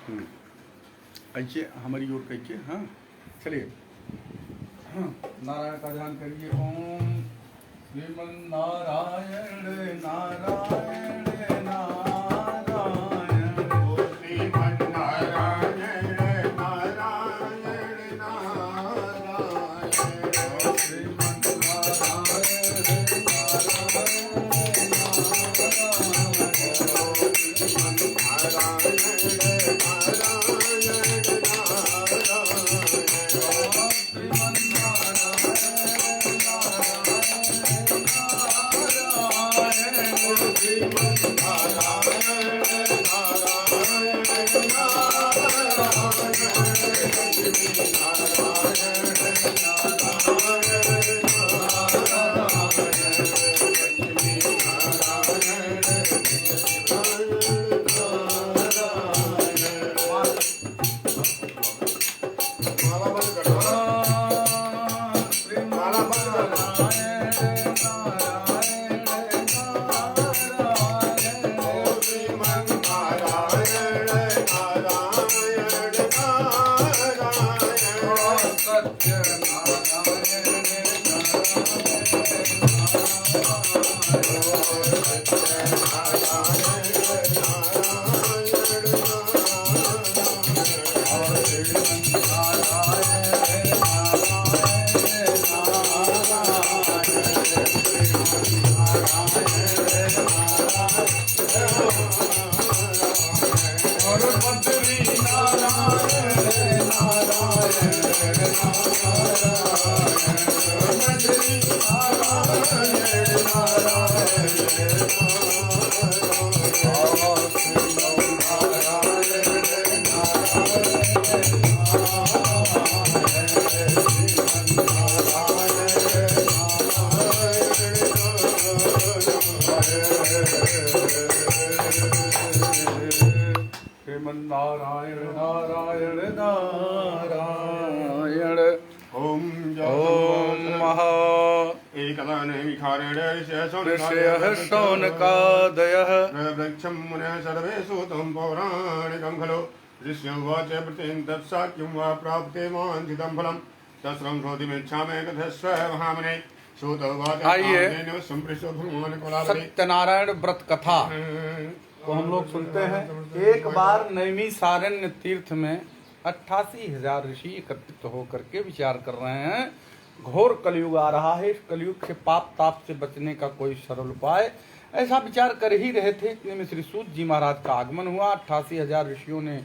ऐसे हमारी ओर कहिए। हाँ चलिए। हाँ नारायण का ध्यान करिए। ओम श्रीमन नारायण नारायण नारायण। श्रीमन नारायण नारायण नारायण। श्रीमन नारायण नारायण नारायण नारायण। ओम ओम महा एकदाने विखारेण ऋषयः शौनकादयः वृक्षं मुनयः सर्वे सूतं पौराणिकं खलु। ऋष्योवाच प्रत्येन तत्साख्यं वा प्राप्ते वाञ्छितं फलं तस्रं श्रोतिमिच्छामि कथस्व महामुने। श्रोतोवाच आइए संपृष्टो भगवान कोलावली। सत्यनारायण व्रत कथा को हम लोग सुनते हैं। एक बार नैमिषारण्य तीर्थ में 88,000 ऋषि एकत्रित होकर के विचार कर रहे हैं। घोर कलयुग आ रहा है, इस कलयुग से पाप ताप से बचने का कोई सरल उपाय, ऐसा विचार कर ही रहे थे। इतने में श्री सूत जी महाराज का आगमन हुआ। 88,000 ऋषियों ने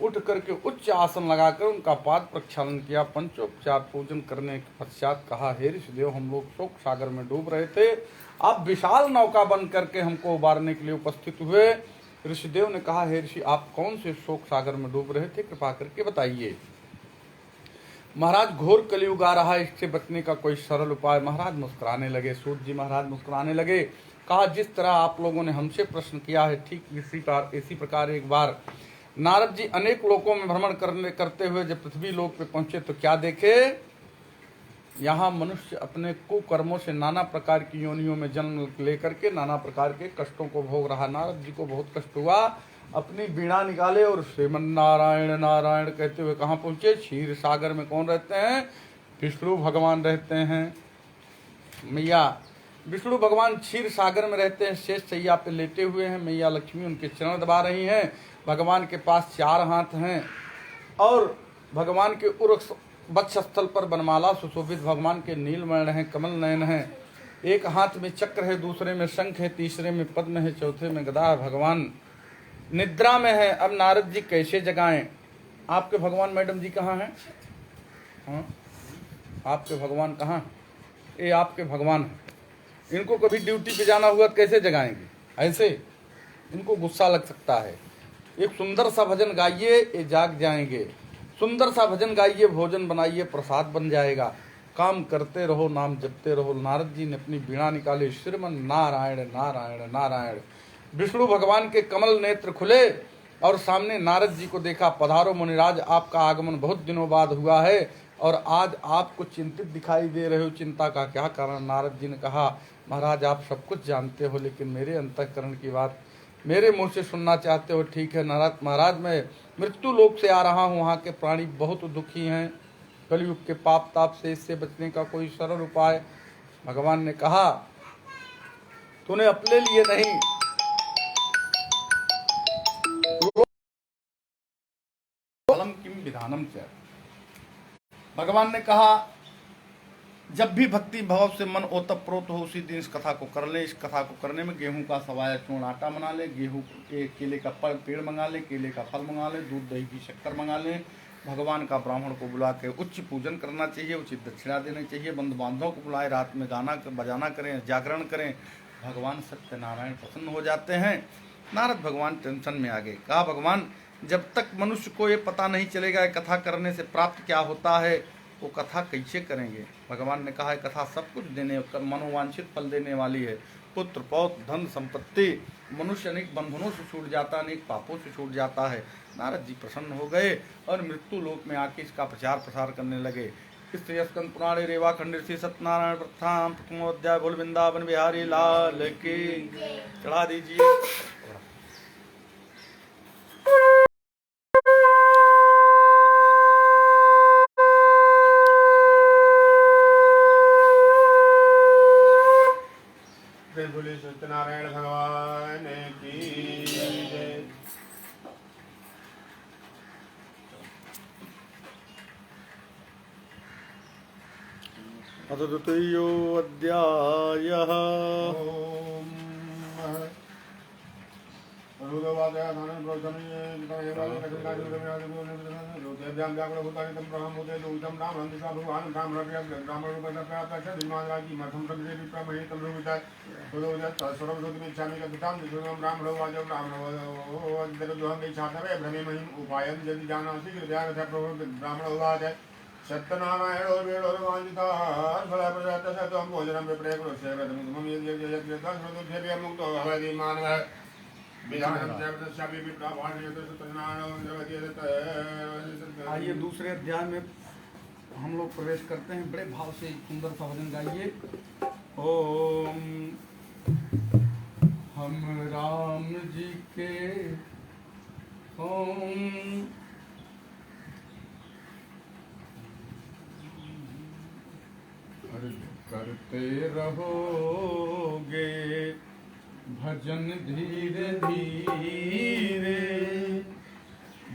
उठ करके उच्च आसन लगाकर उनका पाद प्रक्षालन किया। पंचोपचार पूजन करने के पश्चात कहा, हे ऋषिदेव, हम लोग शोक सागर में डूब रहे थे, आप विशाल नौका बन करके हमको उबारने के लिए उपस्थित हुए। ऋषिदेव ने कहा, हे ऋषि, आप कौन से शोक सागर में डूब रहे थे, कृपा करके बताइए। महाराज, घोर कलयुग आ रहा है, इससे बचने का कोई सरल उपाय। महाराज मुस्कुराने लगे, सूत जी महाराज मुस्कुराने लगे। कहा, जिस तरह आप लोगों ने हमसे प्रश्न किया है, ठीक इसी प्रकार एक बार नारद जी अनेक लोकों में भ्रमण करते हुए जब पृथ्वी लोक पे पहुंचे तो क्या देखे? यहाँ मनुष्य अपने कुकर्मों से नाना प्रकार की योनियों में जन्म लेकर के नाना प्रकार के कष्टों को भोग रहा। नारद जी को बहुत कष्ट हुआ। अपनी बीणा निकाले और श्रीमन नारायण नारायण कहते हुए कहाँ पहुँचे? क्षीर सागर में कौन रहते हैं? विष्णु भगवान रहते हैं। मैया विष्णु भगवान क्षीर सागर में रहते हैं, शेष शैया पे लेटे हुए हैं। मैया लक्ष्मी उनके चरण दबा रही हैं। भगवान के पास 4 हाथ हैं और भगवान के वक्षस्थल पर बनमाला सुशोभित। भगवान के नीलमण हैं, कमल नयन हैं। एक हाथ में चक्र है, दूसरे में शंख है, तीसरे में पद्म है, चौथे में गदा है। भगवान निद्रा में है। अब नारद जी कैसे जगाएं? आपके भगवान मैडम जी कहाँ हैं? हाँ, आपके भगवान कहाँ? ये आपके भगवान हैं। इनको कभी ड्यूटी पे जाना हुआ तो कैसे जगाएंगे? ऐसे इनको गुस्सा लग सकता है। एक सुंदर सा भजन गाइए, ये जाग जाएंगे। सुंदर सा भजन गाइए, भोजन बनाइए, प्रसाद बन जाएगा। काम करते रहो, नाम जपते रहो। नारद जी ने अपनी बीणा निकाली, श्रीमन नारायण नारायण नारायण। विष्णु भगवान के कमल नेत्र खुले और सामने नारद जी को देखा। पधारो मुनिराज, आपका आगमन बहुत दिनों बाद हुआ है और आज आपको चिंतित दिखाई दे रहे हो। चिंता का क्या कारण? नारद जी ने कहा, महाराज आप सब कुछ जानते हो, लेकिन मेरे अंतःकरण की बात मेरे मुंह से सुनना चाहते हो ठीक है नारद महाराज, मैं मृत्यु लोक से आ रहा हूँ, वहाँ के प्राणी बहुत दुखी हैं, कलयुग के पाप ताप से इससे बचने का कोई सरल उपाय। भगवान ने कहा तूने अपने लिए नहीं, फलम किम विधानम से, भगवान ने कहा जब भी भक्ति भाव से मन ओतप्रोत हो उसी दिन इस कथा को कर ले। इस कथा को करने में गेहूं का सवाया चूर्ण आटा बना ले, गेहूं के केले का पेड़ मंगा ले, केले का फल मंगा ले, दूध दही की शक्कर मंगा ले। भगवान का ब्राह्मण को बुला के उच्च पूजन करना चाहिए, उचित दक्षिणा देनी चाहिए, बंधु बांधवों को बुलाए, रात में गाना बजाना करें, जागरण करें। भगवान सत्यनारायण प्रसन्न हो जाते हैं। नारद भगवान टेंशन में आ गए। कहा भगवान जब तक मनुष्य को ये पता नहीं चलेगा कथा करने से प्राप्त क्या होता है, वो कथा कैसे करेंगे। भगवान ने कहा कथा सब कुछ देने, मनोवांछित फल देने वाली है। पुत्र पौत्र धन संपत्ति, मनुष्य अनेक बंधनों से छूट जाता, अनेक पापों से छूट जाता है। नारद जी प्रसन्न हो गए और मृत्यु लोक में आके इसका प्रचार प्रसार करने लगे। इसलिए स्कंद पुराणे रेवा खंड श्री सत्यनारायण प्रथम प्रथमोध्याय बोल वृंदावन बिहारी लाल की। चढ़ा दीजिए। बोले सत्यनारायण भगवान की जय। अथ द्वितीयोऽध्यायः। सत्यनारायण भोजनम मुक्तो भवति मानव। आइए दूसरे अध्याय में हम लोग प्रवेश करते हैं। बड़े भाव से सुंदर सा भजन गाइए। ओम हम राम जी के ओम करते रहोगे भजन धीरे धीरे,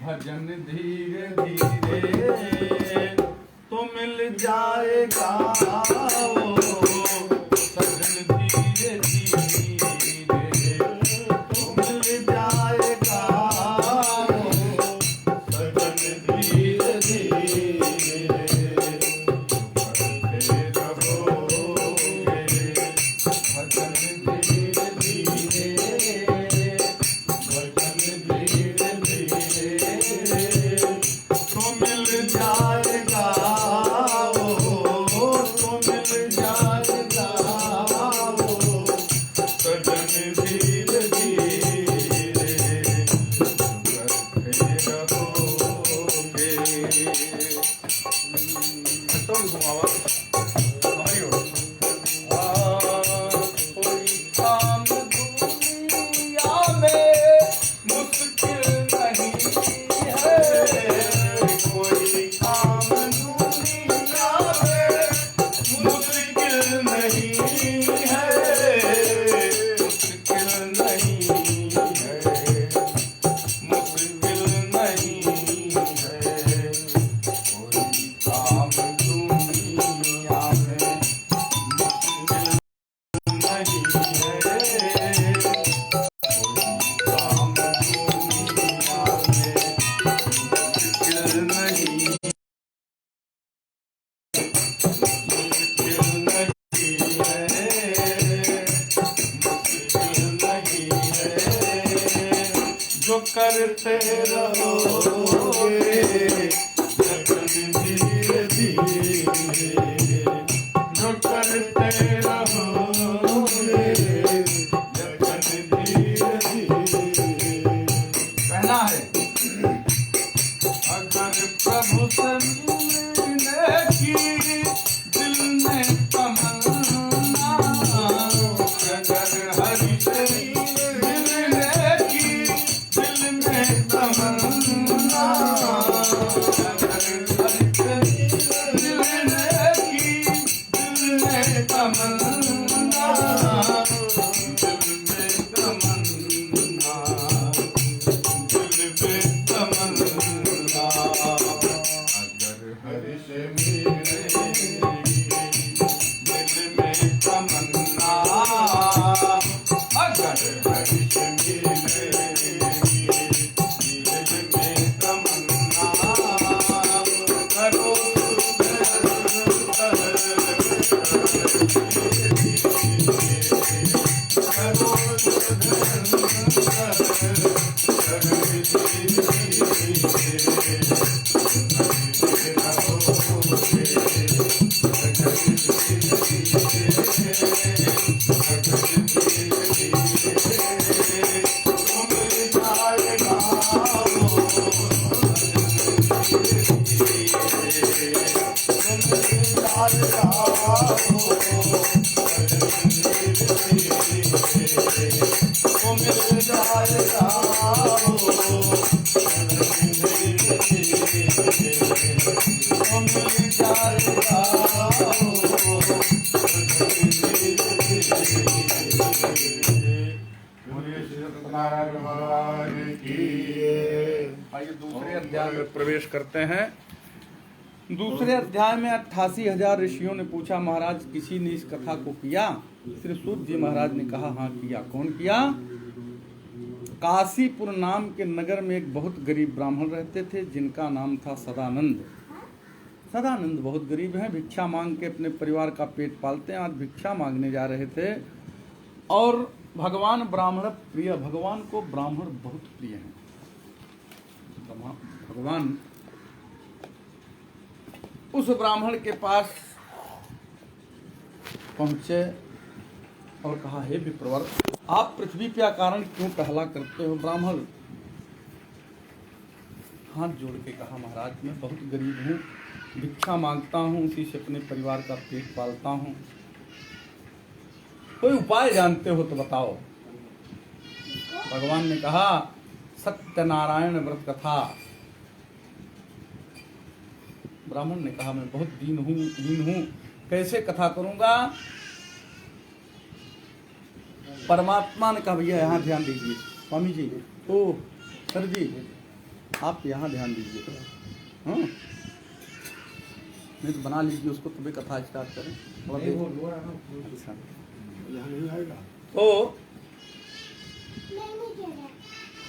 भजन धीरे धीरे तो मिल जाएगा भजन धीरे धीरे तो मिल जाएगा भजन धीरे धीरे। करते रहोगे जतन धीरे धीरे, जो करते रहोगे जतन धीरे धीरे। कहना है अगर प्रभु से मिलने की दिल में तमन्ना, अगर हरि से मिलने तमन्ना आइए दूसरे अध्याय में प्रवेश करते हैं। दूसरे अध्याय में 88,000 ऋषियों ने पूछा, महाराज किसी ने इस कथा को किया? श्री सूत जी महाराज ने कहा, हाँ किया। कौन किया? काशीपुर नाम के नगर में एक बहुत गरीब ब्राह्मण रहते थे जिनका नाम था सदानंद। सदानंद बहुत गरीब हैं, भिक्षा मांग के अपने परिवार का पेट पालते हैं। आज भिक्षा मांगने जा रहे थे और भगवान ब्राह्मण प्रिय, भगवान को ब्राह्मण बहुत प्रिय हैं। भगवान उस ब्राह्मण के पास पहुंचे और कहा, हे विप्रवर, आप पृथ्वी पे कारण क्यों टहला करते हो? ब्राह्मण हाथ जोड़ के कहा, महाराज मैं बहुत गरीब हूँ, भिक्षा मांगता हूँ, उसी से अपने परिवार का पेट पालता हूँ, कोई उपाय जानते हो तो बताओ। भगवान ने कहा, सत्यनारायण व्रत कथा। ब्राह्मण ने कहा, मैं बहुत दीन हूँ, कैसे कथा करूंगा? परमात्मा ने कहा, भैया यहाँ ध्यान दीजिए। स्वामी जी, ओ सर जी, आप यहाँ ध्यान दीजिए। हाँ, नहीं तो बना लीजिए उसको, तभी कथा स्टार्ट करें। अच्छा, तो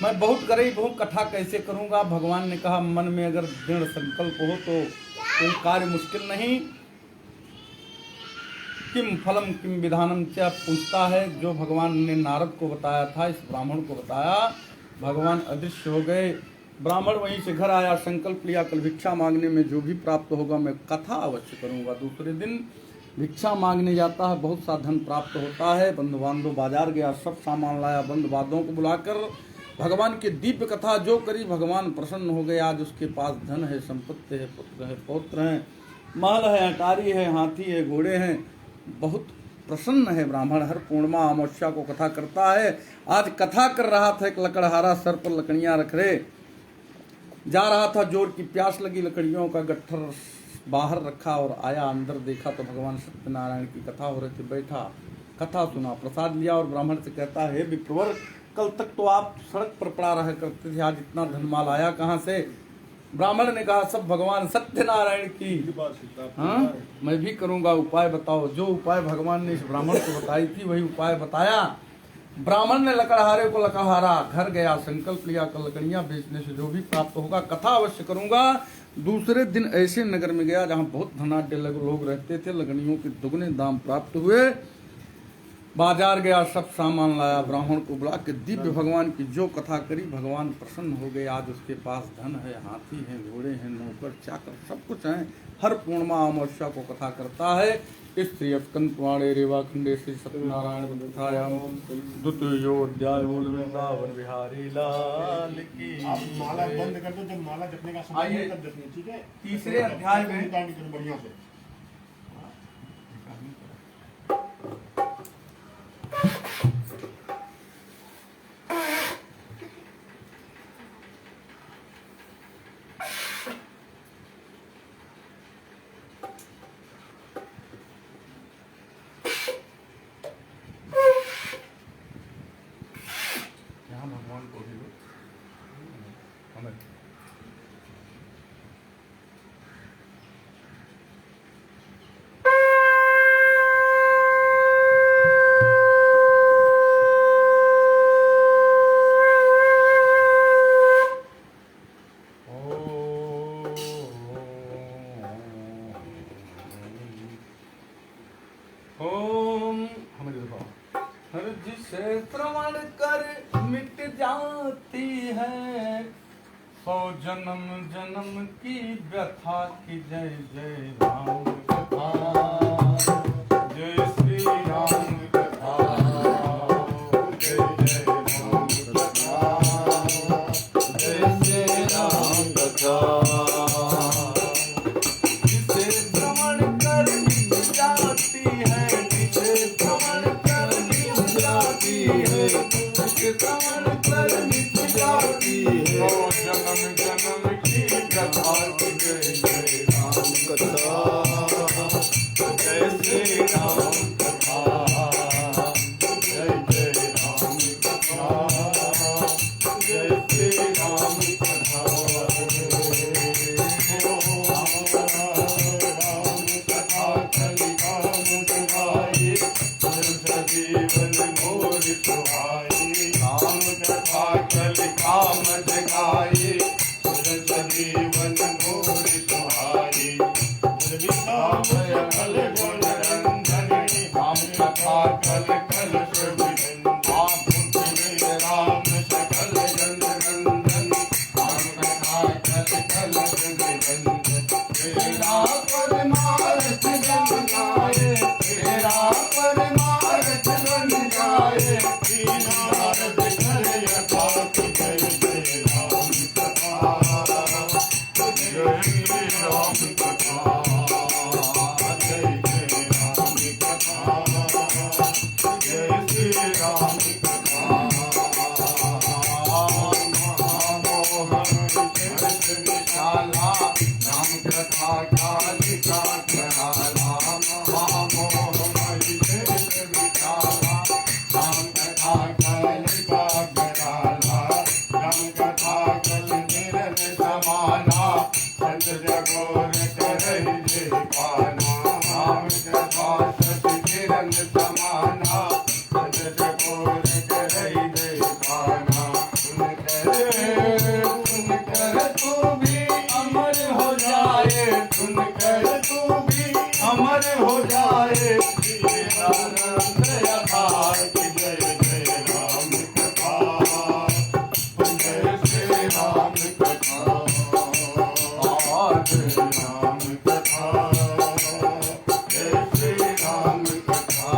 मैं बहुत गरीब हूँ, कथा कैसे करूँगा? भगवान ने कहा, मन में अगर दृढ़ संकल्प हो तो कोई कार्य मुश्किल नहीं। किम फलम किम विधानम क्या पूछता है, जो भगवान ने नारद को बताया था, इस ब्राह्मण को बताया। भगवान अदृश्य हो गए। ब्राह्मण वहीं से घर आया, संकल्प लिया, कल भिक्षा मांगने में जो भी प्राप्त होगा मैं कथा अवश्य करूँगा। दूसरे दिन भिक्षा मांगने जाता है, बहुत सा धन प्राप्त होता है। बंधु बांधव बाजार गया, सब सामान लाया, बंधु बांधवों को बुलाकर भगवान की दिव्य कथा जो करी, भगवान प्रसन्न हो गए। आज उसके पास धन है, संपत्ति है, पुत्र है, पौत्र हैं, महल है, अटारी है, हाथी है, घोड़े हैं, बहुत प्रसन्न है ब्राह्मण। हर पूर्णिमा अमावस्या को कथा करता है। आज कथा कर रहा था, एक लकड़हारा सर पर लकड़ियां रख रहे, जा रहा था, जोर की प्यास लगी, लकड़ियों का गट्ठर बाहर रखा और आया, अंदर देखा तो भगवान सत्यनारायण की कथा हो रही थी। बैठा, कथा सुना, प्रसाद लिया और ब्राह्मण से कहता है, विप्रवर, कल तक तो आप सड़क पर पड़ा रहा करते थे, आज इतना धनमाल आया कहाँ से? ब्राह्मण ने कहा, सब भगवान सत्यनारायण की। हाँ, मैं भी करूँगा, उपाय बताओ। जो उपाय भगवान ने इस ब्राह्मण को बताई थी वही उपाय बताया। ब्राह्मण ने लकड़हारे को लकड़हारा, घर गया, संकल्प लिया, कल लकड़ियाँ बेचने से जो भी प्राप्त होगा कथा अवश्य करूँगा। दूसरे दिन ऐसे नगर में गया जहाँ बहुत धनाढ्य लोग रहते थे, लकड़ियों के दुगने दाम प्राप्त हुए। बाजार गया, सब सामान लाया, ब्राह्मण को बुला के दिव्य भगवान की जो कथा करी, भगवान प्रसन्न हो गए। आज उसके पास धन है, हाथी है, घोड़े हैं, नौकर चाकर सब कुछ है। हर पूर्णिमा अमावस्या को कथा करता है। इस श्री स्कंद पुराणे रेवा खंडे श्री सत्यनारायण कथायाम द्वितीयोऽध्याय वृंदावन बिहारी लाल की। आप माला बंद कर दो, जब माला जपने का समय है तब जपनी, ठीक है? तीसरे अध्याय में बढ़िया से हमें ओम हमें देखो हर जिसे श्रवण कर मिट जाती है 100 जन्म जन्म की व्यथा की जय जय राम कथा जय श्री राम कथा जय जय राम कथा जय श्री राम कथा जिसे श्रवण कर मिट जाती है जिसे श्रवण कर मिट जाती है जिसे श्रवण कर मिट जाती है जन्म जन्म की कथा की जय जय राम कथा जय श्री राम कथा जय जय राम कथा जय श्री राम कथा जीवन मोर सुहाई राम कथा कलिका मत गाये सुरत जीवन मोर सुहाई विश्राम सकल गुण रंजनी राम कथा कल कल राम सकल जन रंजन राम कथा कल कल तेरा परमार्थ जन गाये तेरा परमार्थ जन गाये नारद कर यथार्थ जय जय राम कथा जय राम कथा जय जय राम कथा जय श्री राम कथा विशाला राम कथा कालिका कराला महामोहमयि विशाला राम कथा कालिका कराला राम कथा कल निरन समाना संत जगोर करहि जे पाना राम कथा सत किरण समाना संत जगोर करहि जे पाना सुन कर तू भी अमर हो जाए सुन कर तू भी अमर हो जाए आनंद यथार्थ जय जय राम कथा जय श्री राम कथा जय राम कथा जय श्री राम कथा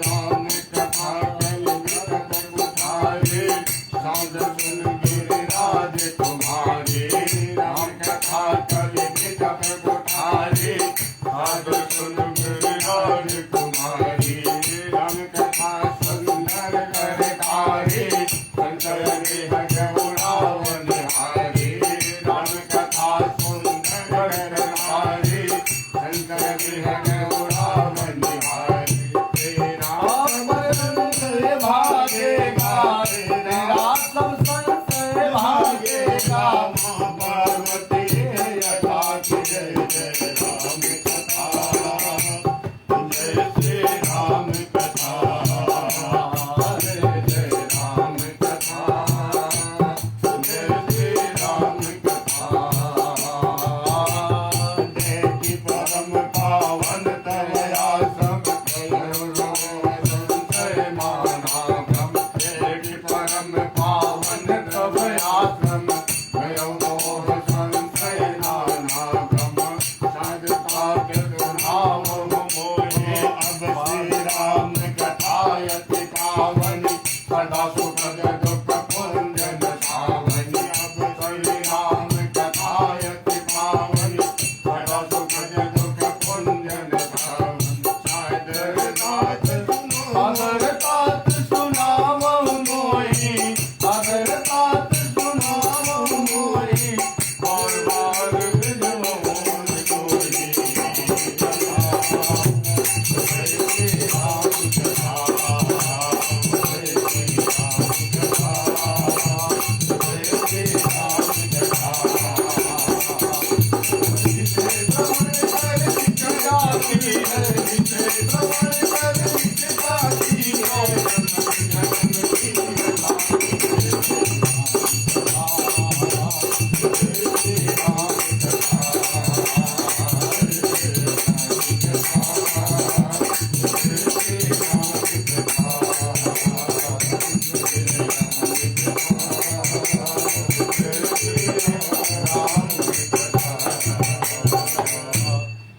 राम कथा कल गिरद उठाए साध सुन गिरिराज तुम्हारे राम कथा कल गिरद उठाए साध सुन गिरिराज तुम्हारी राम कथा सुंदर कर तारे संतर देह गौरावन हारे राम कथा सुंदर कर तारे संतर देह गौरावन हारे तेरा संशय भागेगा तेरा सब संशय भागेगा माँ पार्वती यथा की जय जय राम कथा जय श्री राम कथा जय जय राम कथा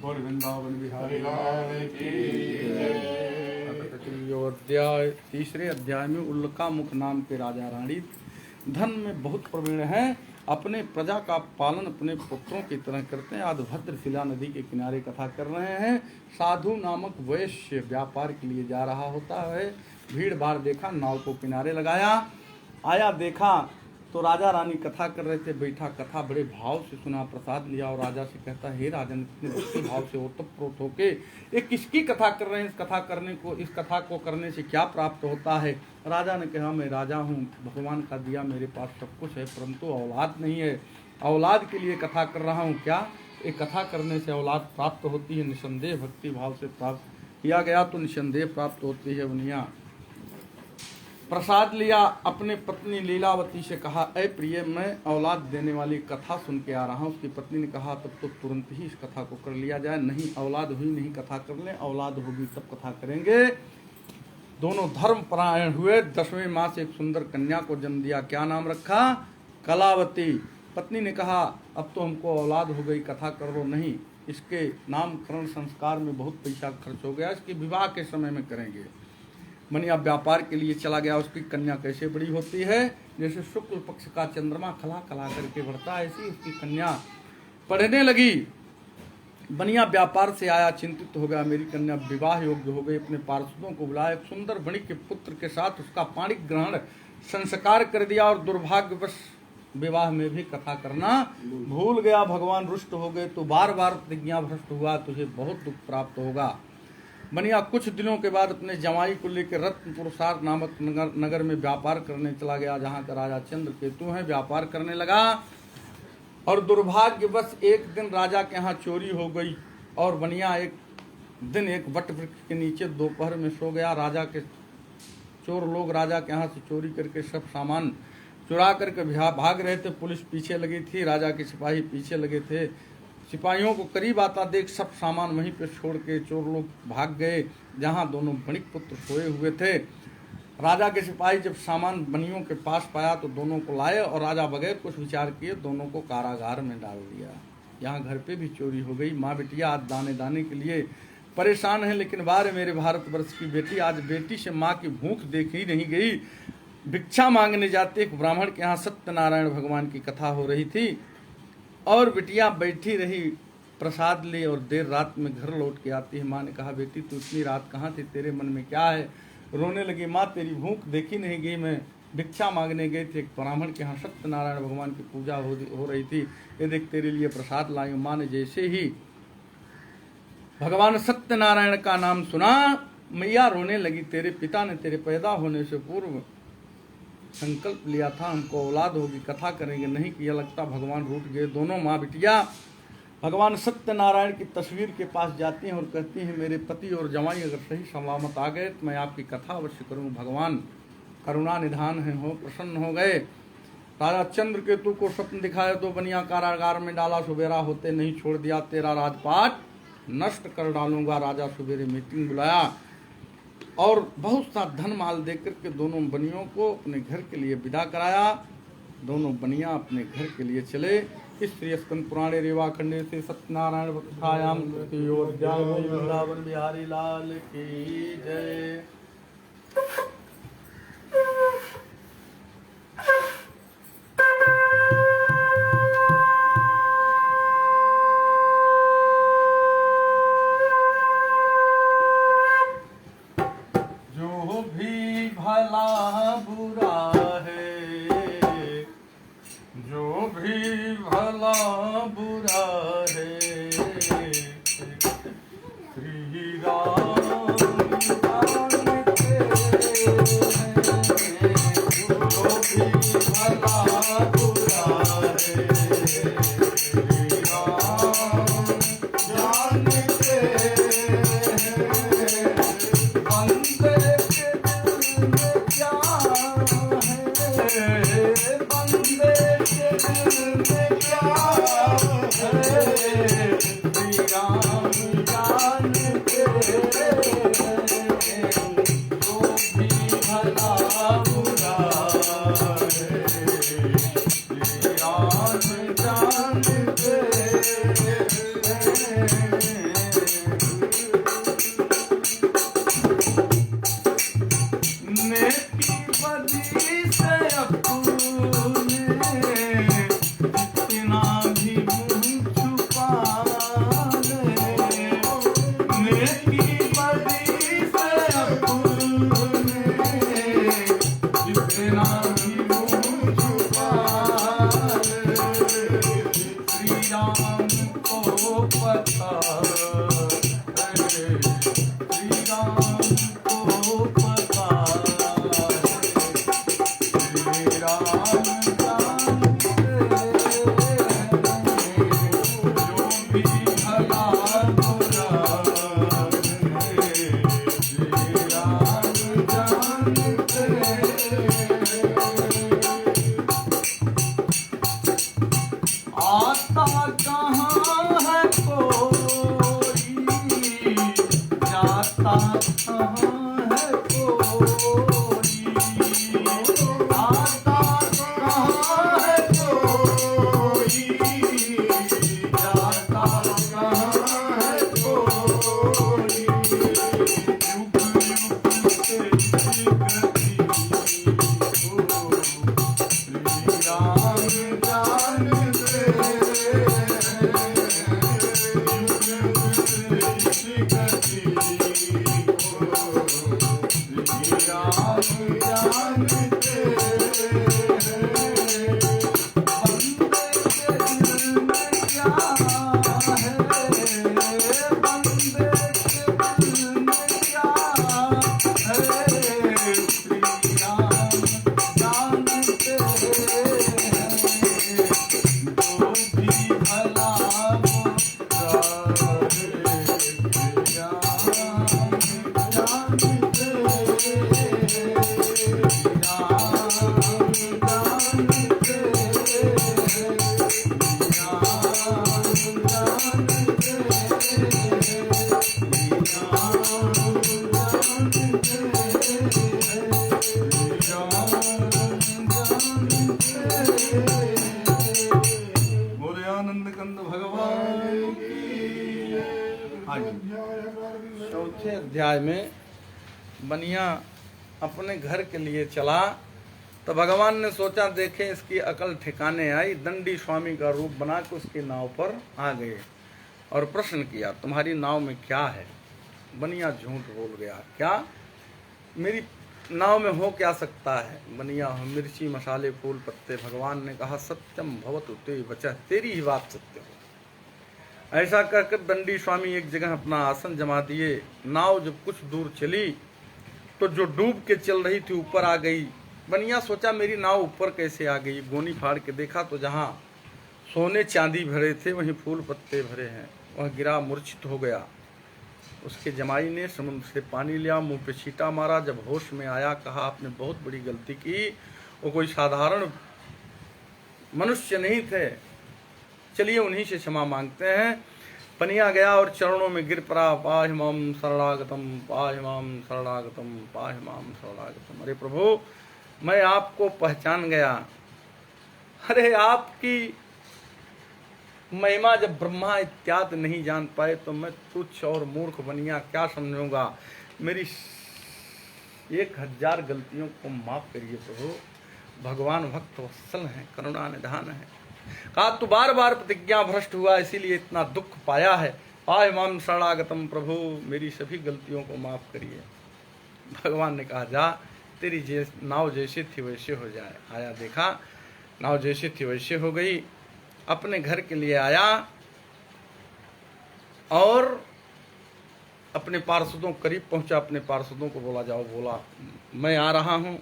बोल वृंदावन बिहारी लाल की अध्याय तीसरे अध्याय में उल्का मुख नाम के राजा रानी धन में बहुत प्रवीण हैं, अपने प्रजा का पालन अपने पुत्रों की तरह करते हैं। आज भद्रशिला नदी के किनारे कथा कर रहे हैं। साधु नामक वैश्य व्यापार के लिए जा रहा होता है। भीड़ भाड़ देखा, नाव को किनारे लगाया, आया देखा तो राजा रानी कथा कर रहे थे। बैठा कथा बड़े भाव से सुना, प्रसाद लिया और राजा से कहता, हे राजन, इतने भक्ति भाव से ओतप्रोत होके ये किसकी कथा कर रहे हैं? इस कथा को करने से क्या प्राप्त होता है? राजा ने कहा, मैं राजा हूँ, भगवान का दिया मेरे पास सब कुछ है, परंतु औलाद नहीं है। औलाद के लिए कथा कर रहा हूँ। क्या ये कथा करने से औलाद प्राप्त होती है? निसंदेह भक्ति भाव से प्राप्त किया गया तो निसंदेह प्राप्त होती है। उनिया प्रसाद लिया, अपने पत्नी लीलावती से कहा, ऐ प्रिय, मैं औलाद देने वाली कथा सुन के आ रहा हूँ। उसकी पत्नी ने कहा, तब तो तुरंत ही इस कथा को कर लिया जाए। नहीं, औलाद हुई नहीं, कथा कर लें, औलाद होगी तब कथा करेंगे। दोनों धर्म परायण हुए। 10वें मास एक सुंदर कन्या को जन्म दिया। क्या नाम रखा? कलावती। पत्नी ने कहा, अब तो हमको औलाद हो गई, कथा कर लो। नहीं, इसके नामकरण संस्कार में बहुत पैसा खर्च हो गया, इसके विवाह के समय में करेंगे। मनिया व्यापार के लिए चला गया। उसकी कन्या कैसे बड़ी होती है? जैसे शुक्ल पक्ष का चंद्रमा खला खला करके बढ़ता है, ऐसी उसकी कन्या पढ़ने लगी। बनिया व्यापार से आया, चिंतित हो गया, मेरी कन्या विवाह योग्य हो गई। अपने पार्षदों को बुलाया, एक सुंदर वणिक के पुत्र के साथ उसका पाणिक ग्रहण संस्कार कर दिया और दुर्भाग्यवश विवाह में भी कथा करना भूल गया। भगवान रुष्ट हो गए, तो बार बार प्रतिज्ञा भ्रष्ट हुआ, तुझे बहुत दुख प्राप्त होगा। बनिया कुछ दिनों के बाद अपने जमाई को लेकर रत्नपुरसार नामक नगर में व्यापार करने चला गया, जहाँ का राजा चंद्रकेतु है। व्यापार करने लगा और दुर्भाग्यवश एक दिन राजा के यहाँ चोरी हो गई और बनिया एक दिन एक वट वृक्ष के नीचे दोपहर में सो गया। राजा के चोर लोग राजा के यहाँ से चोरी करके सब सामान चुरा करके भाग रहे थे। पुलिस पीछे लगी थी, राजा के सिपाही पीछे लगे थे। सिपाहियों को करीब आता देख सब सामान वहीं पे छोड़ के चोर लोग भाग गए, जहाँ दोनों वणिक पुत्र सोए हुए थे। राजा के सिपाही जब सामान बनियों के पास पाया तो दोनों को लाए और राजा बगैर कुछ विचार किए दोनों को कारागार में डाल दिया। यहाँ घर पे भी चोरी हो गई। माँ बेटिया आज दाने दाने के लिए परेशान है, लेकिन बार मेरे भारतवर्ष की बेटी, आज बेटी से माँ की भूख देखी नहीं गई। भिक्षा मांगने जाते एक ब्राह्मण के यहाँ सत्यनारायण भगवान की कथा हो रही थी और बिटिया बैठी रही, प्रसाद ले और देर रात में घर लौट के आती है। माँ ने कहा, बेटी तू इतनी रात कहाँ थी, तेरे मन में क्या है? रोने लगी, माँ तेरी भूख देखी नहीं गई, मैं भिक्षा मांगने गई थी, एक ब्राह्मण के यहाँ सत्यनारायण भगवान की पूजा हो रही थी, ये देख तेरे लिए प्रसाद लाई। माँ ने जैसे ही भगवान सत्यनारायण का नाम सुना, मैया रोने लगी, तेरे पिता ने तेरे पैदा होने से पूर्व संकल्प लिया था हमको औलाद होगी, कथा करेंगे, नहीं किया, लगता भगवान रूठ गए। दोनों माँ बिटिया भगवान सत्यनारायण की तस्वीर के पास जाती हैं और कहती हैं, मेरे पति और जवाई अगर सही सलामत आ गए तो मैं आपकी कथा अवश्य करूँ। भगवान करुणा निधान है, हो प्रसन्न हो गए। राजा चंद्रकेतु को स्वप्न दिखाया तो बनिया कारागार में डाला, सुबेरा होते नहीं छोड़ दिया, तेरा राजपाट नष्ट कर डालूंगा। राजा सुबेरे मीटिंग बुलाया और बहुत सा धन माल देकर के दोनों बनियों को अपने घर के लिए विदा कराया। दोनों बनिया अपने घर के लिए चले। इस श्री स्कंद पुराणे रेवा खंडे से सत्यनारायण कथायाम वृंदावन बिहारी लाल की जय। जो भी भला बुरा है, जो भी भला बुरा है, श्री राम जानते हैं। जो भी भला बुरा है, श्री राम जानते हैं। बंदे के दिल में क्या है, बंदे के दिल में क्या है, श्री राम जानते हैं। जो भी भला बुरा है, चौथे अध्याय में बनिया अपने घर के लिए चला तो भगवान ने सोचा देखे इसकी अकल ठिकाने आई, दंडी स्वामी का रूप बना के उसकी नाव पर आ गए और प्रश्न किया तुम्हारी नाव में क्या है। बनिया झूठ बोल गया, क्या मेरी नाव में हो क्या सकता है। बनिया मिर्ची मसाले फूल पत्ते। भगवान ने कहा सत्यम भवतु ते वचः, तेरी ही बात सत्य हो। ऐसा कहकर दंडी स्वामी एक जगह अपना आसन जमा दिए। नाव जब कुछ दूर चली तो जो डूब के चल रही थी ऊपर आ गई। बनिया सोचा मेरी नाव ऊपर कैसे आ गई। गोनी फाड़ के देखा तो जहाँ सोने चांदी भरे थे वहीं फूल पत्ते भरे हैं। वह गिरा, मूर्छित हो गया। उसके जमाई ने समुद्र से पानी लिया, मुंह पे छींटा मारा। जब होश में आया कहा आपने बहुत बड़ी गलती की, वो कोई साधारण मनुष्य नहीं थे, चलिए उन्हीं से क्षमा मांगते हैं। बनिया गया और चरणों में गिर पड़ा, पाहि माम शरणागतम, पाहि माम शरणागतम, पाहि माम शरणागतम। अरे प्रभु मैं आपको पहचान गया। अरे आपकी महिमा जब ब्रह्मा इत्यादि नहीं जान पाए तो मैं तुच्छ और मूर्ख बनिया क्या समझूंगा। मेरी 1000 गलतियों को माफ करिए प्रभु। भगवान भक्त वत्सल हैं, करुणा निधान है। कहा तू बार बार प्रतिज्ञा भ्रष्ट हुआ इसीलिए इतना दुख पाया है। पाहि माम शरणागतम, प्रभु मेरी सभी गलतियों को माफ करिए। भगवान ने कहा जा तेरी नाव जैसे थी वैसे हो जाए। आया, देखा नाव जैसे थी वैसे हो गई। अपने घर के लिए आया और अपने पार्षदों करीब पहुंचा। अपने पार्षदों को बोला जाओ, बोला मैं आ रहा हूँ।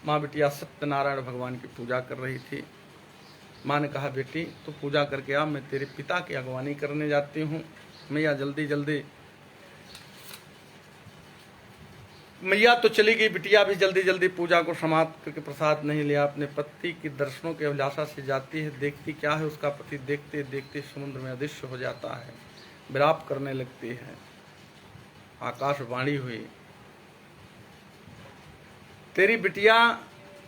माँ बिटिया सत्यनारायण भगवान की पूजा कर रही थी। माँ ने कहा बेटी तू पूजा करके आ, मैं तेरे पिता की अगवानी करने जाती हूँ। मैया जल्दी जल्दी। मैया तो चली गई, बिटिया भी जल्दी जल्दी पूजा को समाप्त करके प्रसाद नहीं लिया। अपने पति की दर्शनों के अभिलाषा से जाती है, देखती क्या है उसका पति देखते देखते समुद्र में अदृश्य हो जाता है, विलाप करने लगती है। आकाशवाणी हुई तेरी बिटिया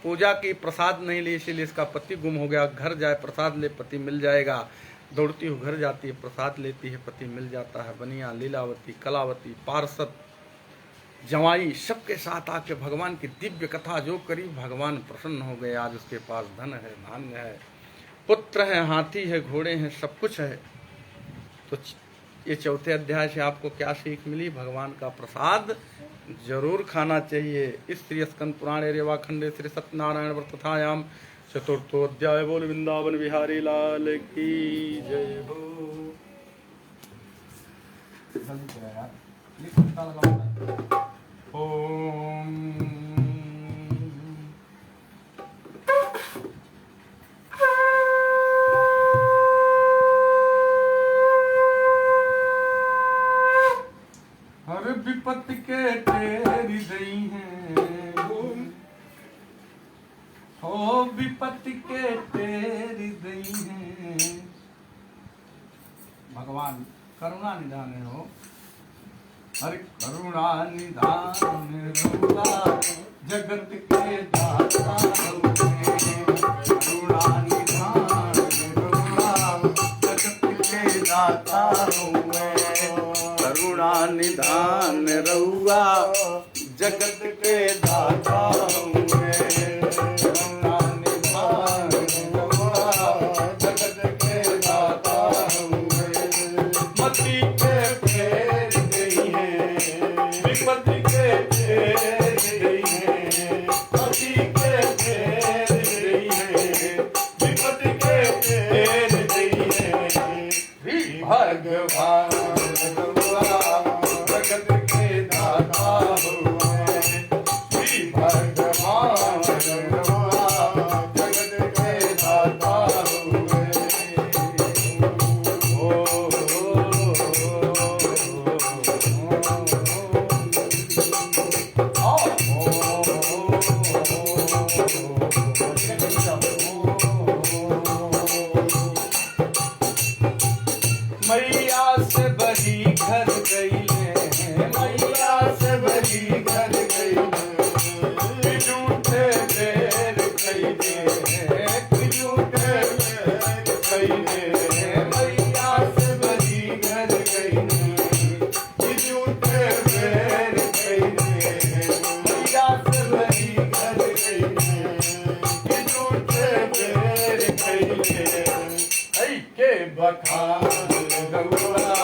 पूजा की प्रसाद नहीं ली इसीलिए इसका पति गुम हो गया। घर जाए प्रसाद ले, पति मिल जाएगा। दौड़ती हुई घर जाती है, प्रसाद लेती है, पति मिल जाता है। बनिया, लीलावती, कलावती, पार्षद, जवाई सबके साथ आके भगवान की दिव्य कथा जो करी, भगवान प्रसन्न हो गए। आज उसके पास धन है, धान्य है, पुत्र है, हाथी है, घोड़े हैं, सब कुछ है। तो ये चौथे अध्याय से आपको क्या सीख मिली? भगवान का प्रसाद जरूर खाना चाहिए। इस श्री स्कंद पुराणे रेवा खंडे श्री सत्यनारायण व्रतथायाम चतुर्थो अध्याय। बोल वृंदावन बिहारी लाल की जय हो। ओम के तेरी दई है। भगवान करुणा निधान हो। हरि करुणा निधान रहुआ जगत के दाता करुणा निधान रहुआ जगत के दाता करुणा निधान रहुआ जगत के दाता करुणा निधान रहुआ जगत के दाता मति के फेर गई है विपत्ति के फेर गई है मति के फेर गई है विपत्ति के फेर गई है भगवान जगत के दाता हुए श्री भगवान जगत के दाता हुए। मैया से बही घर गई मैया से बही घर गई झूठे देर खई दे झूठे देर खई दे मैया से बही घर गई झूठे देर खई दे मैया से बही घर गई झूठे देर खई दे ऐ के बखान रहुआ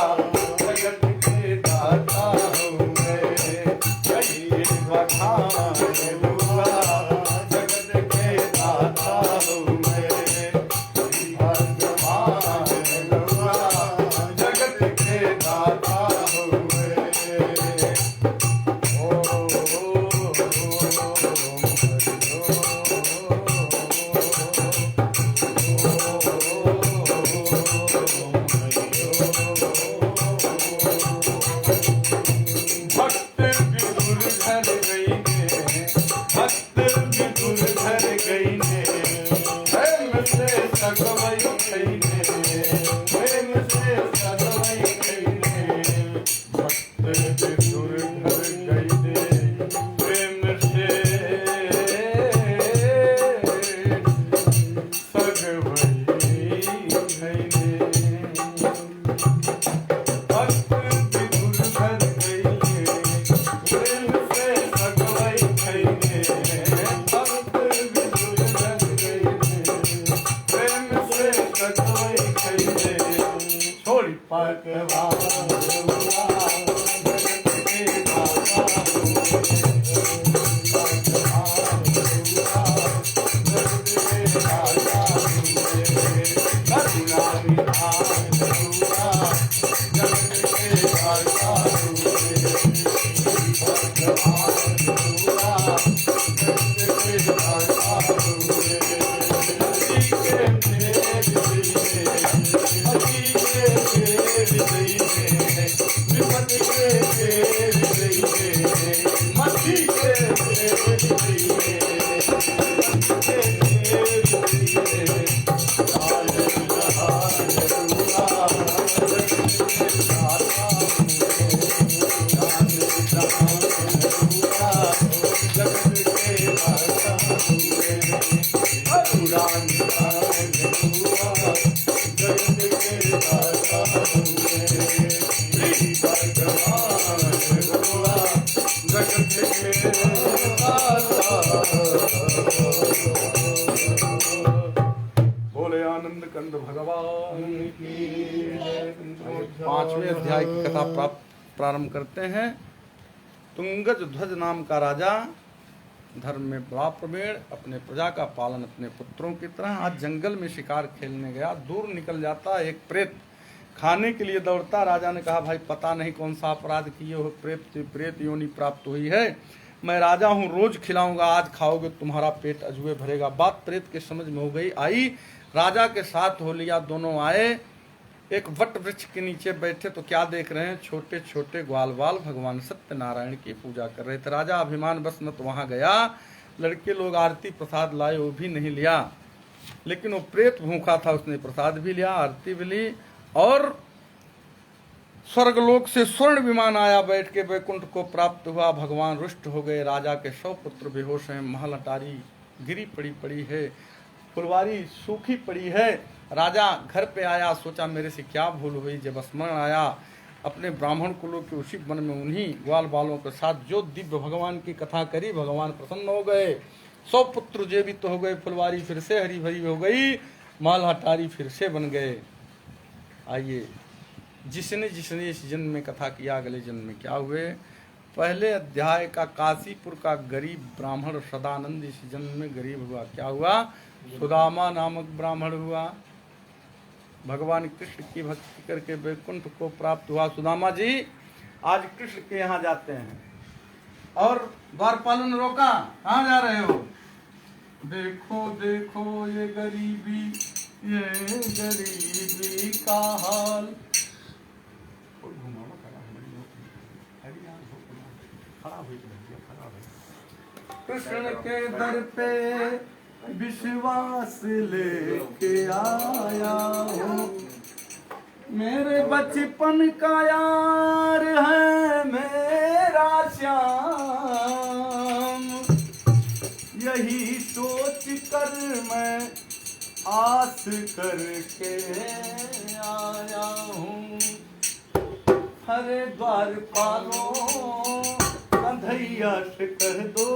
जगत के दाता हुए जय बखान रहुआ जगत के दाता हुए भगवान रहुआ जगत के दाता हुए। भक्त विदुर घर गई ने भक्त विदुर घर गई ने प्रेम से सगवई खई ने प्रेम से सगवई खई ने भक्त विदुर घर गई ने प्रेम से सगवई खई ने भक्त विदुर घर गई प्रेम से सगवई खई ने भक्त विदुर घर गई प्रेम से सगवई खई ने छोड़ी पकवान रहुआ जगत के दाता भगवान रहुआ जगत के दाता करुणा निधान रहुआ जगत के दाता भगवान रहुआ जगत के दाता मति के फेर गई है मति के फेर गई है विपत्ति के फेर गई है मति के फेर गई है विपत्ति के फेर गई है बोले आनंद कंद भगवान की जय। 5वें अध्याय की कथा प्रारंभ करते हैं। तुंगज ध्वज नाम का राजा धर्म में बड़ा प्रवीण, अपने प्रजा का पालन अपने पुत्रों की तरह आज जंगल में शिकार खेलने गया। दूर निकल जाता एक प्रेत खाने के लिए दौड़ता। राजा ने कहा भाई पता नहीं कौन सा अपराध किए हो, प्रेत योनि प्राप्त हुई है। मैं राजा हूँ, रोज खिलाऊंगा, आज खाओगे तुम्हारा पेट अजुए भरेगा। बात प्रेत के समझ में हो गई। आई राजा के साथ हो लिया। दोनों आए एक वट वृक्ष के नीचे बैठे तो क्या देख रहे हैं, छोटे छोटे ग्वाल बाल भगवान सत्यनारायण की पूजा कर रहे थे। राजा अभिमान बस न तो वहां गया, लड़के लोग आरती प्रसाद लाए वो भी नहीं लिया। लेकिन वो प्रेत भूखा था, उसने प्रसाद भी लिया, आरती भी ली, और स्वर्गलोक से स्वर्ण विमान आया, बैठ के वैकुंठ को प्राप्त हुआ। भगवान रुष्ट हो गए, राजा के 100 पुत्र बेहोश हैं, महल अटारी गिरी पड़ी है, फुलवारी सूखी पड़ी है। राजा घर पे आया, सोचा मेरे से क्या भूल हुई। जब स्मरण आया अपने ब्राह्मण कुलों के उसी वन में उन्हीं ग्वाल बालों के साथ जो दिव्य भगवान की कथा करी, भगवान प्रसन्न हो गए, 100 पुत्र जीवित हो गए, फुलवारी फिर से हरी भरी हो गई, महल अटारी फिर से बन गए। आइए, जिसने जिसने इस जन्म में कथा किया, अगले जन्म में क्या हुए। पहले अध्याय का काशीपुर का गरीब ब्राह्मण सदानंद इस जन्म में गरीब हुआ। क्या हुआ? सुदामा नामक ब्राह्मण हुआ, भगवान कृष्ण की भक्ति करके वैकुंठ को प्राप्त हुआ। सुदामा जी आज कृष्ण के यहाँ जाते हैं, और द्वारपालों ने रोका, कहाँ जा रहे हो? देखो देखो ये गरीबी का हाल। कृष्ण के दर पे विश्वास लेके आया हूँ, मेरे बचपन का यार है मेरा श्याम, यही सोच कर मैं आस करके आया हूँ। हरे द्वारपालों कंधैया से कह दो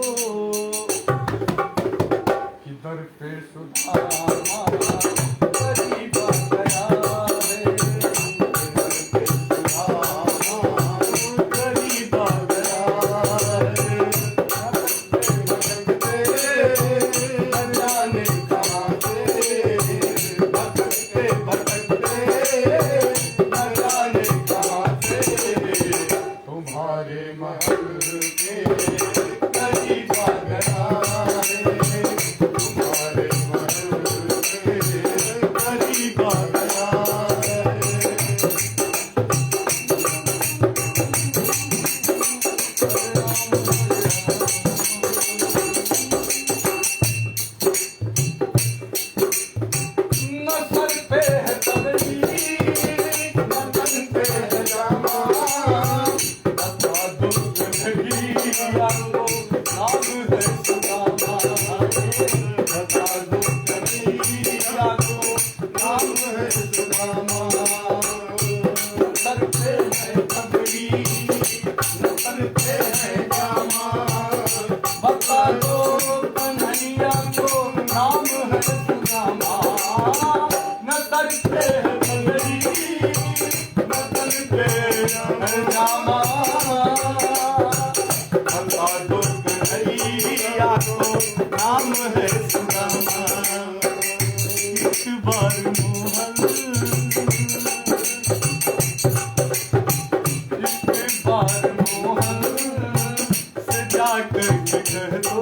कि दर पे सुधामा गरीब गया है, दर पे सुधामा गरीब गया है। भटकते न जाने कहाँ से, भटकते न जाने कहाँ से, तुम्हारे महल के करीब गया है, तुम्हारे महल के करीब गया है। न सर पे है तलवी, न तन पे है जामा, नाम है सुदामा। एक बार मोहन, एक बार मोहन से जाकर के कह दो,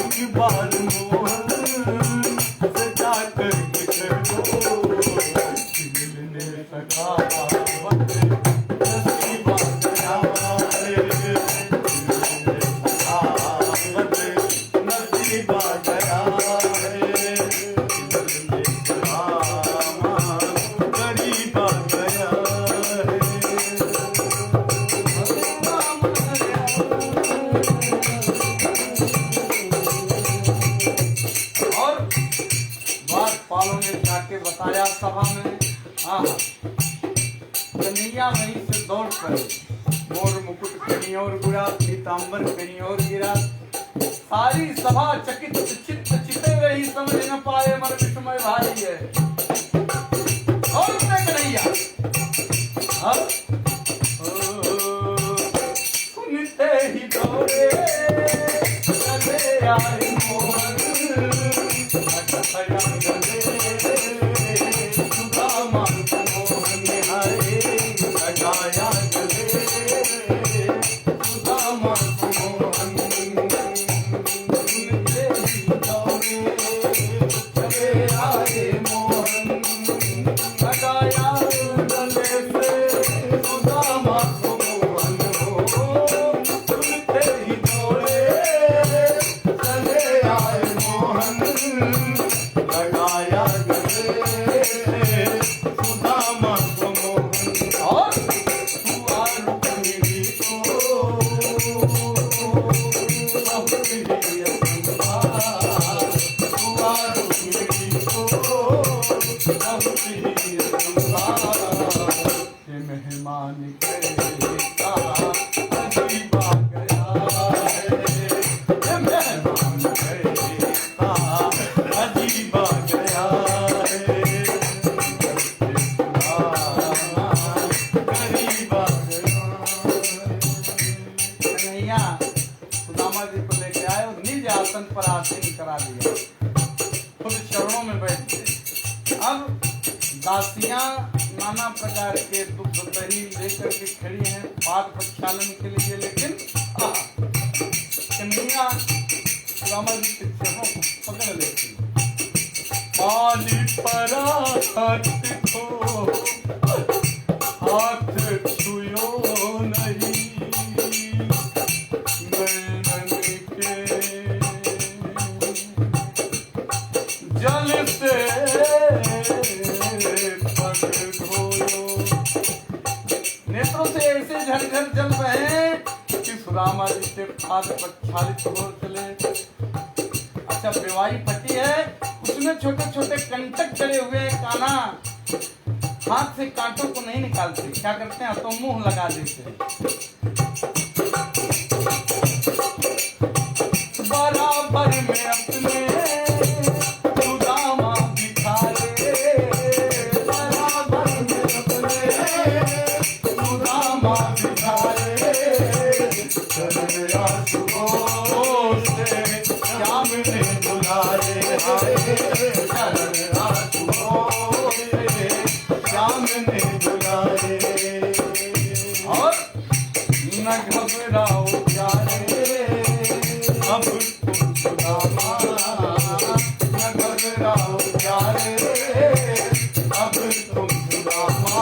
एक बार मोहन से जाकर के कह दो, मिलने सका वक्त नसीबा गया है, मिलने सका वक्त नसीबा गया है, मिलने सका गरीबा गया है। और द्वारपालों ने जाके बताया सभा में, हाँ कन्हैया वहीं से दौड़ कर मोर मुकुट कहीं और गिरा, पीताम्बर कहीं और गिरा। सारी सभा चकित चित्त चिते रही, समझ न पाए मन विस्मय भारी है। और कन्हैया अब सुनते ही दौड़े चले आए मोहन, सुदामा मोहन हरे लगाया गले, सुदामा मोहन सुनते ही दौड़े चले आए मोहन, लगाया गले से सुदामा मोहन हो, सुनते ही दौड़े चले आए मोहन। लगाया गले सुदामा को मोहन और हुआ रुक्मिणी को बहुत ही असंभार हुआ रुक्मिणी को बहुत ही असंभार ये मेहमान का अजीब आ गया है, ये मेहमान का अजीब आ गया है, गरीब आ गया कन्हैया सुदामा जी को लेके आए और निज आसन पर आसीन करा दिया, खुद चरणों में बैठ गए। अब दासियां नाना प्रकार के दुग्ध दही लेकर के खड़ी हैं पाद प्रक्षालन के लिए, लेकिन कन्हैया सुदामा जी के चरणों को पकड़ लेती हैं। पानी परा हाथ को हाथ छुयो नहीं नैनन के जल से पग धोयो नेत्रों से ऐसे झरझर जल बहे कि सुदामा जी के पाद प्रक्षालित हो चले। अच्छा बेवाई फटी है, उसमें छोटे छोटे कंटक चढ़े हुए हैं, काना हाथ से कांटों को नहीं निकालते, क्या करते हैं तो मुंह लगा देते हैं। बराबर में अपने सुदामा दिखाए बराबर में अपने सुदामा दिखाए चले आंसुओं से श्याम ने बुलाए हाय चले आंसुओं से श्याम ने बुलाए और न घबराओ प्यारे अब तुम सुदामा न घबराओ प्यारे अब तुम सुदामा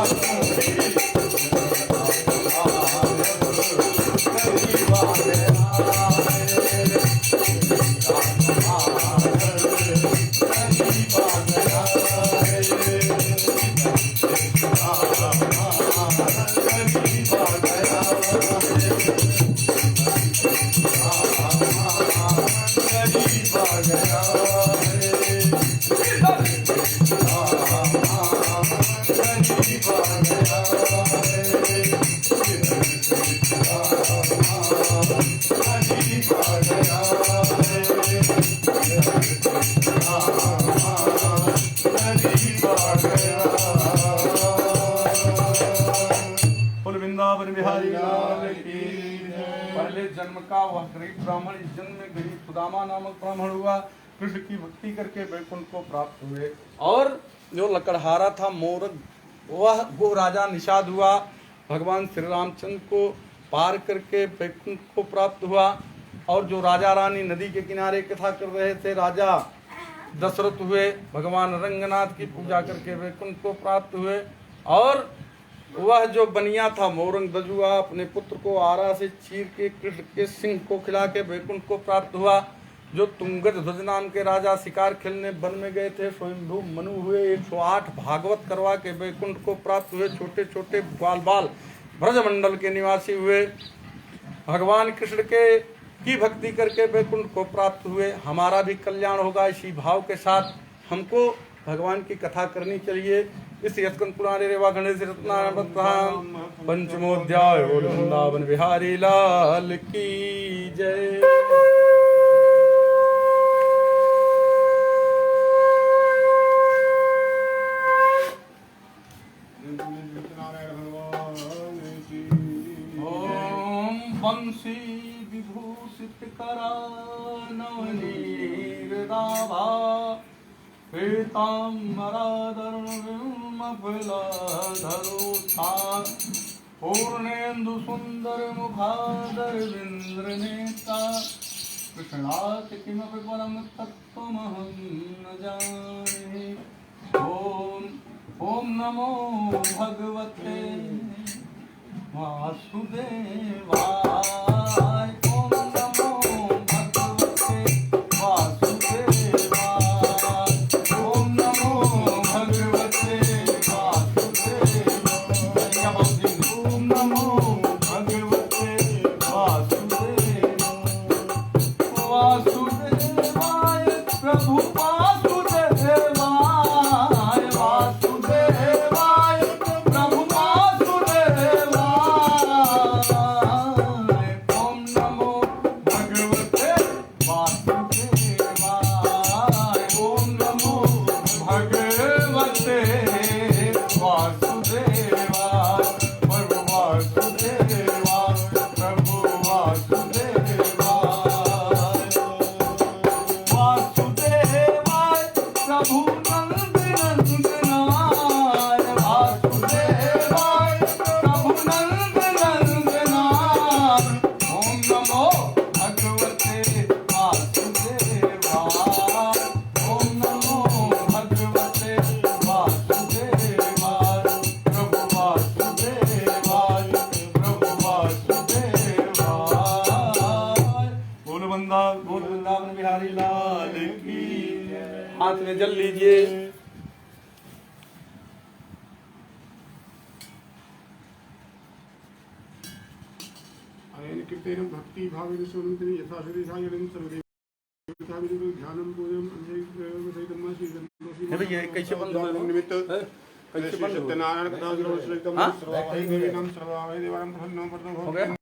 बोल वृंदावन बिहारी लाल की जय। पहले जन्म का वह गरीब ब्राह्मण इस जन्म में गरीब सुदामा नामक ब्राह्मण हुआ, कृष्ण की भक्ति करके वैकुंठ को प्राप्त हुए। और जो लकड़हारा था मोरग, वो राजा निषाद हुआ, भगवान श्री रामचंद्र को पार करके वैकुंठ को प्राप्त हुआ। और जो राजा रानी नदी के किनारे कथा कर रहे थे, राजा दशरथ हुए, भगवान रंगनाथ की पूजा करके वैकुंठ को प्राप्त हुए। और वह जो बनिया था मोरंग दजुआ, अपने पुत्र को आरा से चीर के कृष्ण के सिंह को खिला के वैकुंठ को प्राप्त हुआ। जो तुंगद ध्वज नाम के राजा शिकार खेलने वन में गए थे, स्वयंभू मनु हुए, 108 भागवत करवा के वैकुंठ को प्राप्त हुए। छोटे छोटे बाल बाल ब्रजमंडल के निवासी हुए, भगवान कृष्ण के की भक्ति करके वैकुंठ को प्राप्त हुए। हमारा भी कल्याण होगा, इसी भाव के साथ हमको भगवान की कथा करनी चाहिए। इस यत्कन पुराणे रेवा गणेश रत्नाम पंचमोध्याय। बोल वृंदावन बिहारी लाल की जय। ओम बंसी विभूषित करा नवनीर दाभा पूर्णेन्दु सुंदर मुखादरविंद्र नेता कृष्णात् किमपि परम तत्त्वमहं न जाने। ओम नमो भगवते वासुदेवाय। ओम नमो भगवते वासुदेवाय। प्रभु नंद नंदनाय वासुदेवाय प्रभु नंद नंदनाय ओम नमो भगवते वासुदेवाय ओम नमो भगवते वासुदेवाय प्रभु वासुदेवाय प्रभु वासुदेवाय बोल वृंदावन बिहारी लाल की हाथ में जल लीजिए। अनेन कीर्तनं भक्ति भावेन सुनन्ति यथा श्री सायनं सर्वदेव ध्यानं पूजनम् है भैया, कैसे बंद हुआ? निमित्त कैसे बंद हुआ? सत्यनारायण कथा हाँ? सर्वाय देवानां प्रसन्नं हो गया?